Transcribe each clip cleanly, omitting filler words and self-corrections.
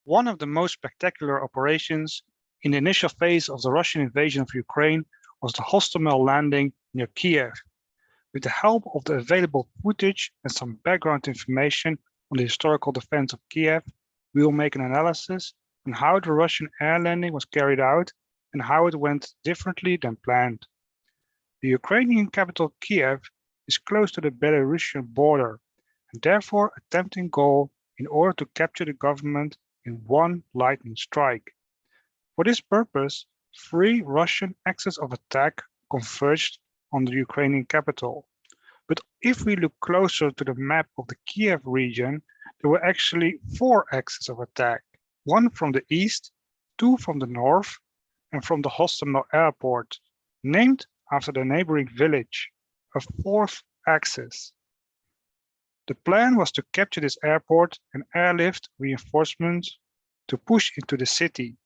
One of the most spectacular operations in the initial phase of the Russian invasion of Ukraine was the Hostomel landing near Kiev. With the help of the available footage and some background information on the historical defense of Kiev, we will make an analysis on how the Russian air landing was carried out and how it went differently than planned. The Ukrainian capital Kiev is close to the Belarusian border and therefore a tempting goal in order to capture the government in one lightning strike. For this purpose, three Russian axes of attack converged on the Ukrainian capital. But if we look closer to the map of the Kiev region, there were actually four axes of attack, one from the east, two from the north, and from the Hostomel airport, named after the neighboring village, a fourth axis. The plan was to capture this airport and airlift reinforcements to push into the city.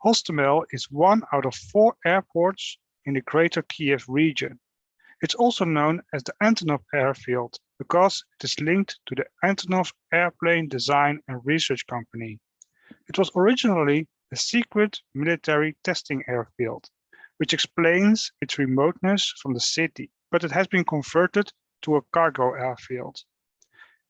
Hostomel is one out of four airports in the greater Kiev region. It's also known as the Antonov airfield because it is linked to the Antonov Airplane Design and Research Company. It was originally a secret military testing airfield, which explains its remoteness from the city, but it has been converted to a cargo airfield.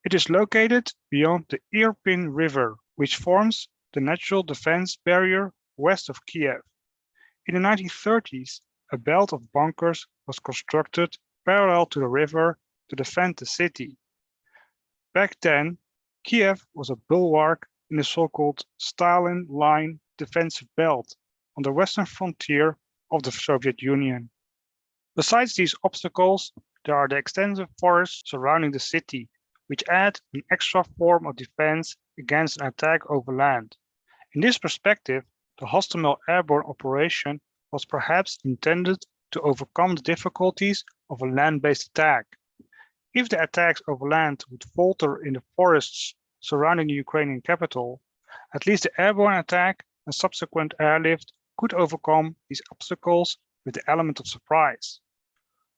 It is located beyond the Irpin River, which forms the natural defense barrier west of Kiev. In the 1930s, a belt of bunkers was constructed parallel to the river to defend the city. Back then, Kiev was a bulwark in the so-called Stalin Line defensive belt on the western frontier of the Soviet Union. Besides these obstacles, there are the extensive forests surrounding the city, which add an extra form of defense against an attack over land. In this perspective, the Hostomel airborne operation was perhaps intended to overcome the difficulties of a land-based attack. If the attacks over land would falter in the forests surrounding the Ukrainian capital, at least the airborne attack and subsequent airlift could overcome these obstacles with the element of surprise.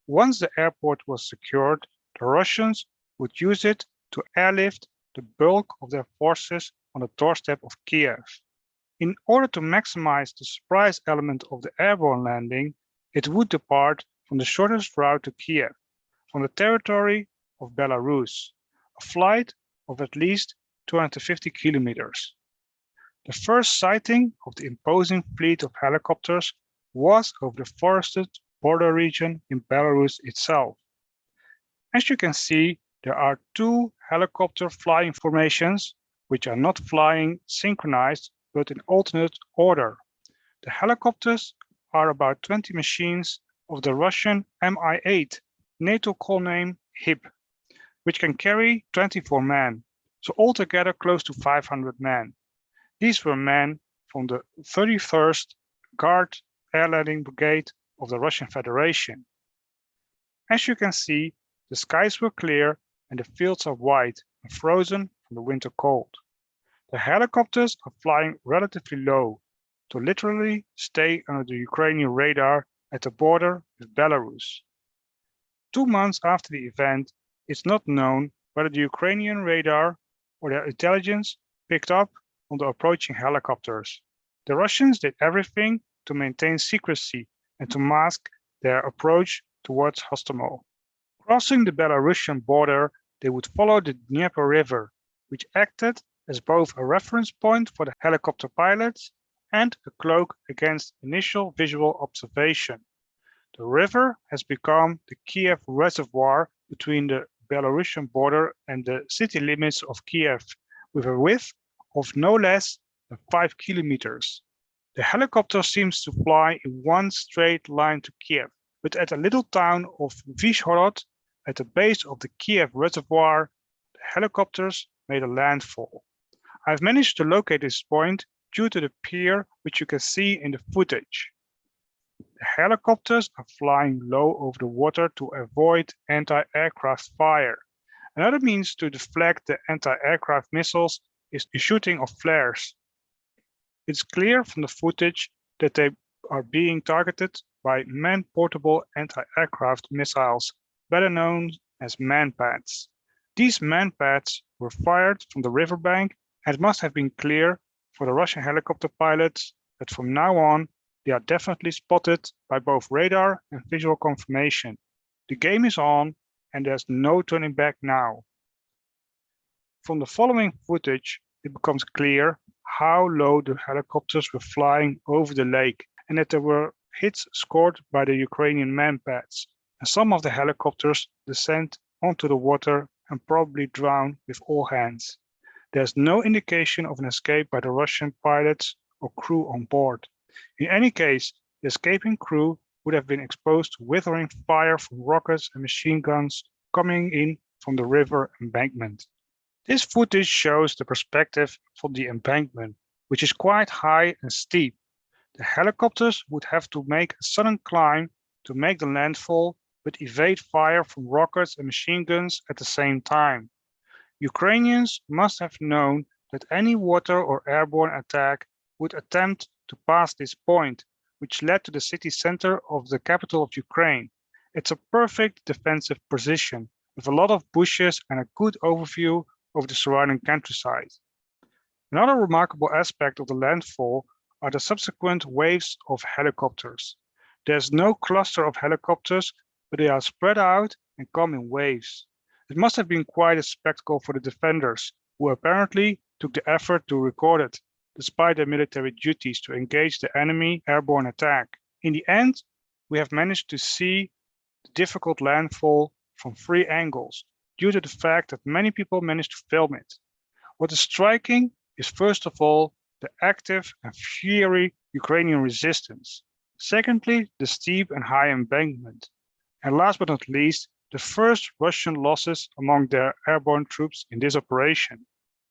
Once the airport was secured, the Russians would use it to airlift the bulk of their forces on the doorstep of Kiev. In order to maximize the surprise element of the airborne landing, it would depart from the shortest route to Kiev, from the territory of Belarus, a flight of at least 250 kilometers. The first sighting of the imposing fleet of helicopters was over the forested border region in Belarus itself. As you can see, there are two helicopter flying formations which are not flying synchronized but in alternate order. The helicopters are about 20 machines of the Russian Mi-8, NATO call name HIP, which can carry 24 men, so altogether close to 500 men. These were men from the 31st Guard Air Landing Brigade of the Russian Federation. As you can see, the skies were clear and the fields are white and frozen from the winter cold. The helicopters are flying relatively low to literally stay under the Ukrainian radar at the border with Belarus. 2 months after the event, it's not known whether the Ukrainian radar or their intelligence picked up on the approaching helicopters. The Russians did everything to maintain secrecy and to mask their approach towards Hostomel. Crossing the Belarusian border, they would follow the Dnieper River, which acted as both a reference point for the helicopter pilots and a cloak against initial visual observation. The river has become the Kiev Reservoir between the Belarusian border and the city limits of Kiev, with a width of no less than 5 kilometers. The helicopter seems to fly in one straight line to Kiev, but at a little town of Vyshhorod, at the base of the Kiev Reservoir, the helicopters made a landfall. I've managed to locate this point due to the pier which you can see in the footage. The helicopters are flying low over the water to avoid anti-aircraft fire. Another means to deflect the anti-aircraft missiles is the shooting of flares. It's clear from the footage that they are being targeted by man-portable anti-aircraft missiles, better known as man-pads. These man-pads were fired from the riverbank And it must have been clear for the Russian helicopter pilots that from now on they are definitely spotted by both radar and visual confirmation. The game is on and there's no turning back now. From the following footage, it becomes clear how low the helicopters were flying over the lake and that there were hits scored by the Ukrainian man-pads. And some of the helicopters descend onto the water and probably drown with all hands. There's no indication of an escape by the Russian pilots or crew on board. In any case, the escaping crew would have been exposed to withering fire from rockets and machine guns coming in from the river embankment. This footage shows the perspective from the embankment, which is quite high and steep. The helicopters would have to make a sudden climb to make the landfall, but evade fire from rockets and machine guns at the same time. Ukrainians must have known that any water or airborne attack would attempt to pass this point, which led to the city center of the capital of Ukraine. It's a perfect defensive position with a lot of bushes and a good overview of the surrounding countryside. Another remarkable aspect of the landfall are the subsequent waves of helicopters. There's no cluster of helicopters, but they are spread out and come in waves. It must have been quite a spectacle for the defenders, who apparently took the effort to record it, despite their military duties to engage the enemy airborne attack. In the end, we have managed to see the difficult landfall from 3 angles, due to the fact that many people managed to film it. What is striking is first of all the active and fiery Ukrainian resistance. Secondly, the steep and high embankment. And last but not least, the first Russian losses among their airborne troops in this operation.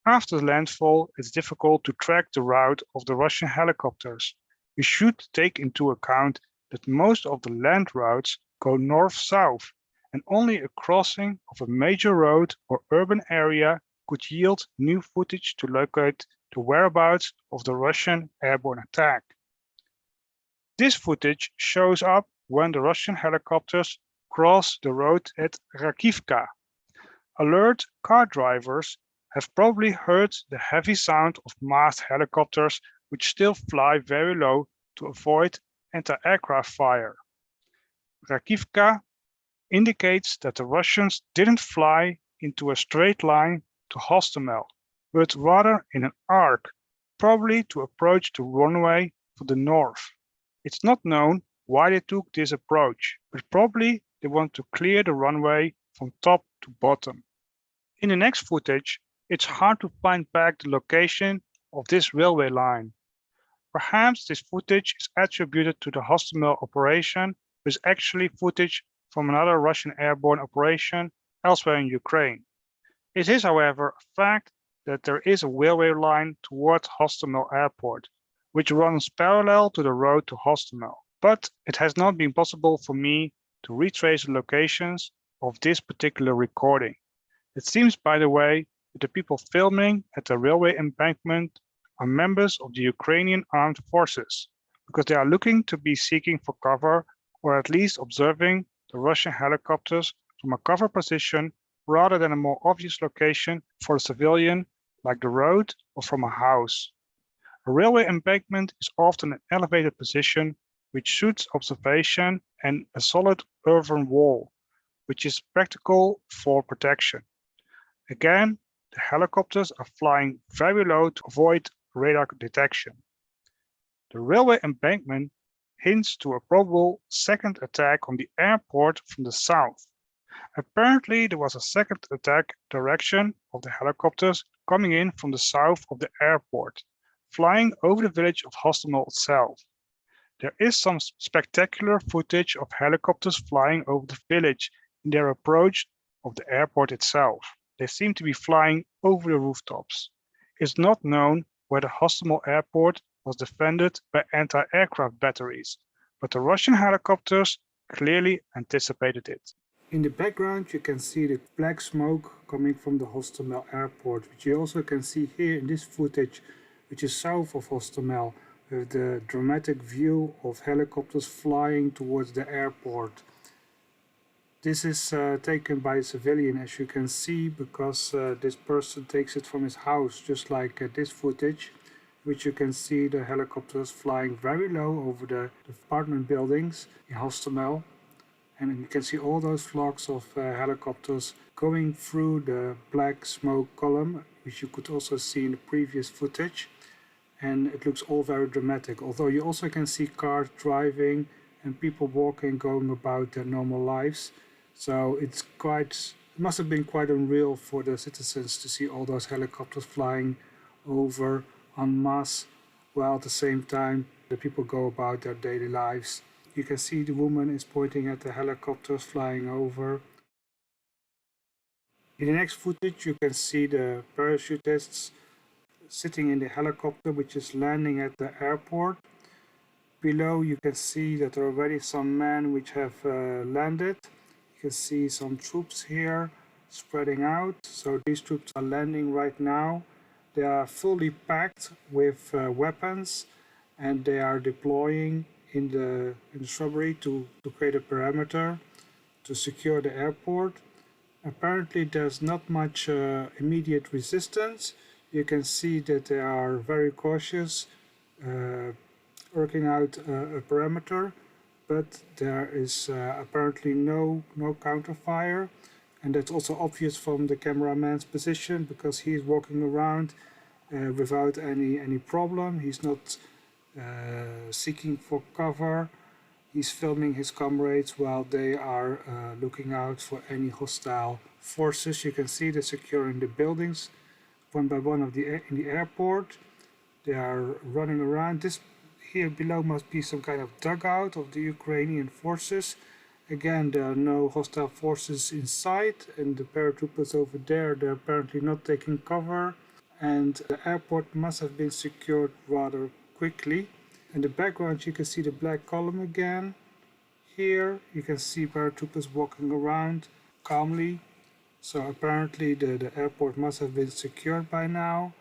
After the landfall, it's difficult to track the route of the Russian helicopters. We should take into account that most of the land routes go north-south, and only a crossing of a major road or urban area could yield new footage to locate the whereabouts of the Russian airborne attack. This footage shows up when the Russian helicopters cross the road at Rakivka. Alert car drivers have probably heard the heavy sound of massed helicopters which still fly very low to avoid anti-aircraft fire. Rakivka indicates that the Russians didn't fly into a straight line to Hostomel, but rather in an arc, probably to approach the runway from the north. It's not known why they took this approach, but probably they want to clear the runway from top to bottom. In the next footage, it's hard to find back the location of this railway line. Perhaps this footage is attributed to the Hostomel operation, but is actually footage from another Russian airborne operation elsewhere in Ukraine. It is, however, a fact that there is a railway line towards Hostomel Airport, which runs parallel to the road to Hostomel. But it has not been possible for me to retrace the locations of this particular recording. It seems, by the way, that the people filming at the railway embankment are members of the Ukrainian armed forces, because they are looking to be seeking for cover or at least observing the Russian helicopters from a cover position rather than a more obvious location for a civilian like the road or from a house. A railway embankment is often an elevated position which suits observation and a solid earthen wall, which is practical for protection. Again, the helicopters are flying very low to avoid radar detection. The railway embankment hints to a probable second attack on the airport from the south. Apparently, there was a second attack direction of the helicopters coming in from the south of the airport, flying over the village of Hostomel itself. There is some spectacular footage of helicopters flying over the village in their approach of the airport itself. They seem to be flying over the rooftops. It's not known whether Hostomel Airport was defended by anti-aircraft batteries, but the Russian helicopters clearly anticipated it. In the background you can see the black smoke coming from the Hostomel Airport, which you also can see here in this footage, which is south of Hostomel, with the dramatic view of helicopters flying towards the airport. This is taken by a civilian, as you can see, because this person takes it from his house, just like this footage, which you can see the helicopters flying very low over the apartment buildings in Hostomel. And you can see all those flocks of helicopters going through the black smoke column, which you could also see in the previous footage. And it looks all very dramatic, although you also can see cars driving and people walking, going about their normal lives. So it must have been quite unreal for the citizens to see all those helicopters flying over en masse, while at the same time the people go about their daily lives. You can see the woman is pointing at the helicopters flying over. In the next footage you can see the parachutists sitting in the helicopter which is landing at the airport. Below you can see that there are already some men which have landed. You can see some troops here spreading out. So these troops are landing right now. They are fully packed with weapons and they are deploying in the shrubbery to create a perimeter to secure the airport. Apparently there's not much immediate resistance. You can see that they are very cautious, working out a perimeter, but there is apparently no counterfire, and that's also obvious from the cameraman's position because he is walking around without any problem. He's not seeking for cover. He's filming his comrades while they are looking out for any hostile forces. You can see they're securing the buildings one by one in the airport. They are running around. This here below must be some kind of dugout of the Ukrainian forces. Again, there are no hostile forces in sight, and the paratroopers over there, they're apparently not taking cover. And the airport must have been secured rather quickly. In the background you can see the black column again. Here you can see paratroopers walking around calmly. So apparently the airport must have been secured by now,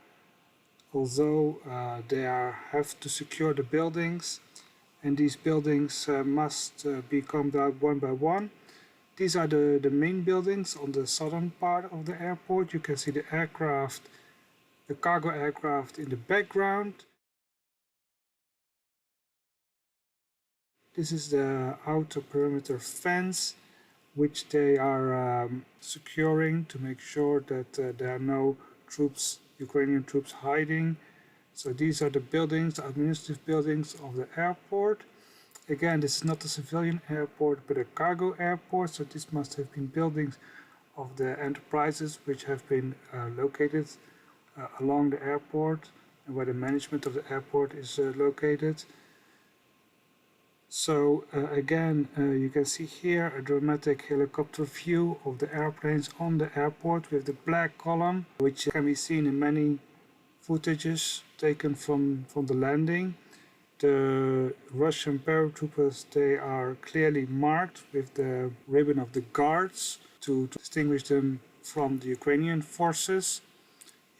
although they have to secure the buildings, and these buildings must be combed out one by one. These are the main buildings on the southern part of the airport. You can see the aircraft, the cargo aircraft in the background. This is the outer perimeter fence which they are securing to make sure that there are no troops, Ukrainian troops, hiding. So these are the buildings, the administrative buildings of the airport. Again, this is not a civilian airport but a cargo airport, so this must have been buildings of the enterprises which have been located along the airport and where the management of the airport is located. So again, you can see here a dramatic helicopter view of the airplanes on the airport with the black column, which can be seen in many footages taken from the landing. The Russian paratroopers, they are clearly marked with the ribbon of the guards to distinguish them from the Ukrainian forces.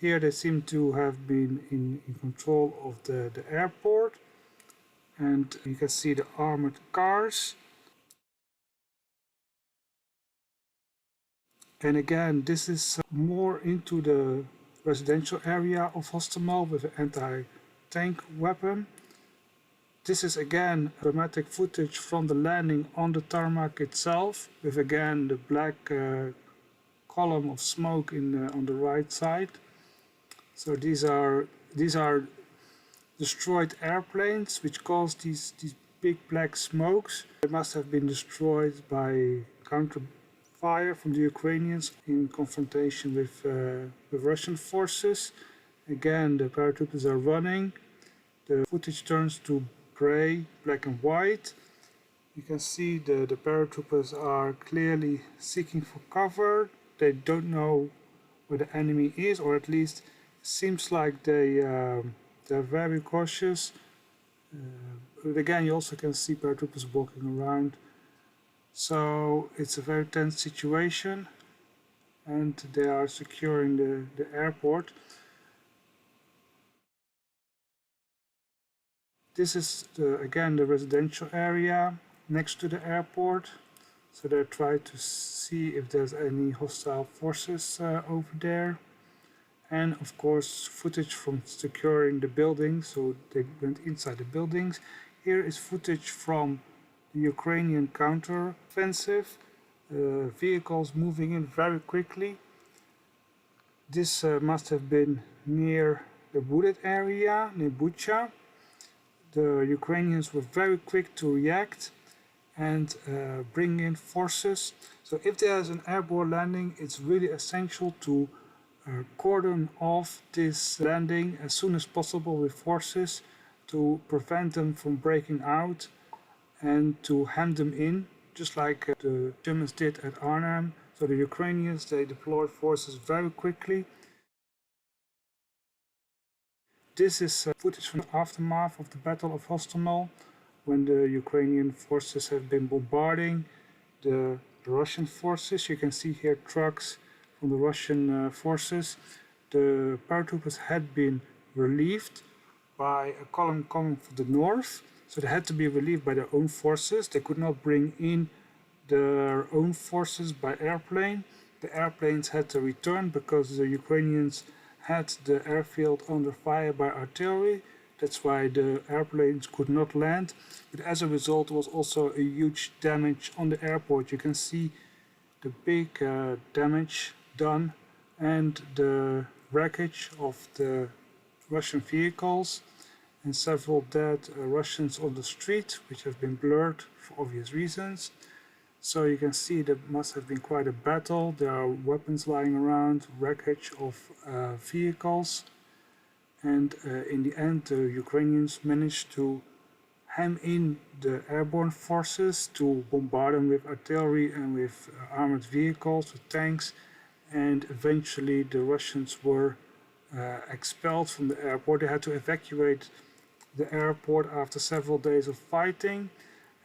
Here they seem to have been in control of the airport. And you can see the armored cars. And again, this is more into the residential area of Hostomel with an anti-tank weapon. This is again dramatic footage from the landing on the tarmac itself, with again the black column of smoke on the right side. So these are destroyed airplanes which cause these big black smokes. They must have been destroyed by counter fire from the Ukrainians in confrontation with Russian forces. Again, the paratroopers are running. The footage turns to gray, black and white. You can see the paratroopers are clearly seeking for cover. They don't know where the enemy is, or at least it seems like they're very cautious. But again, you also can see paratroopers walking around. So it's a very tense situation, and they are securing the airport. This is again the residential area next to the airport. So they tried to see if there's any hostile forces over there. And of course footage from securing the buildings, so they went inside the buildings. Here is footage from the Ukrainian counter-offensive, vehicles moving in very quickly. This must have been near the wooded area, near Bucha. The Ukrainians were very quick to react and bring in forces. So if there's an airborne landing, it's really essential to cordon off this landing as soon as possible with forces to prevent them from breaking out and to hem them in, just like the Germans did at Arnhem. So the Ukrainians, they deployed forces very quickly. This is footage from the aftermath of the Battle of Hostomel, when the Ukrainian forces have been bombarding the Russian forces. You can see here trucks from the Russian forces. The paratroopers had been relieved by a column coming from the north, so they had to be relieved by their own forces. They could not bring in their own forces by airplane. The airplanes had to return because the Ukrainians had the airfield under fire by artillery. That's why the airplanes could not land. But as a result, there was also a huge damage on the airport. You can see the big damage done and the wreckage of the Russian vehicles and several dead Russians on the street, which have been blurred for obvious reasons. So you can see that must have been quite a battle. There are weapons lying around, wreckage of vehicles, and in the end the Ukrainians managed to hem in the airborne forces to bombard them with artillery and with armored vehicles, with tanks, and eventually the Russians were expelled from the airport. They had to evacuate the airport after several days of fighting,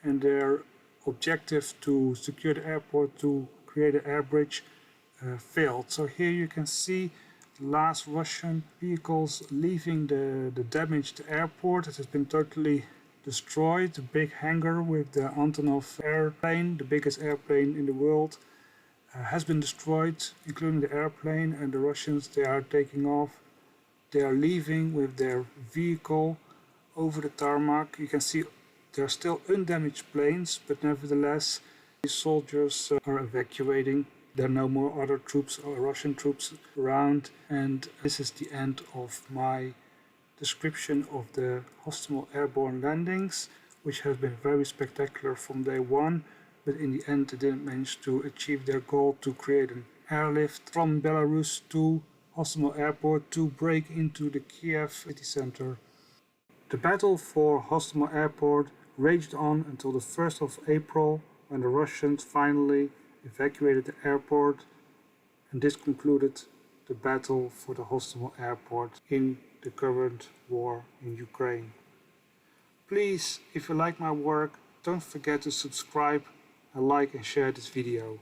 and their objective to secure the airport, to create an air bridge, failed. So here you can see the last Russian vehicles leaving the damaged airport. It has been totally destroyed. The big hangar with the Antonov airplane, the biggest airplane in the world, has been destroyed, including the airplane, and the Russians, they are taking off. They are leaving with their vehicle over the tarmac. You can see there are still undamaged planes, but nevertheless, these soldiers are evacuating. There are no more other troops or Russian troops around, and this is the end of my description of the Hostomel airborne landings, which have been very spectacular from day one, but in the end they didn't manage to achieve their goal to create an airlift from Belarus to Hostomel airport to break into the Kiev city center. The battle for Hostomel airport raged on until the 1st of April, when the Russians finally evacuated the airport, and this concluded the battle for the Hostomel airport in the current war in Ukraine. Please, if you like my work, don't forget to subscribe and like and share this video.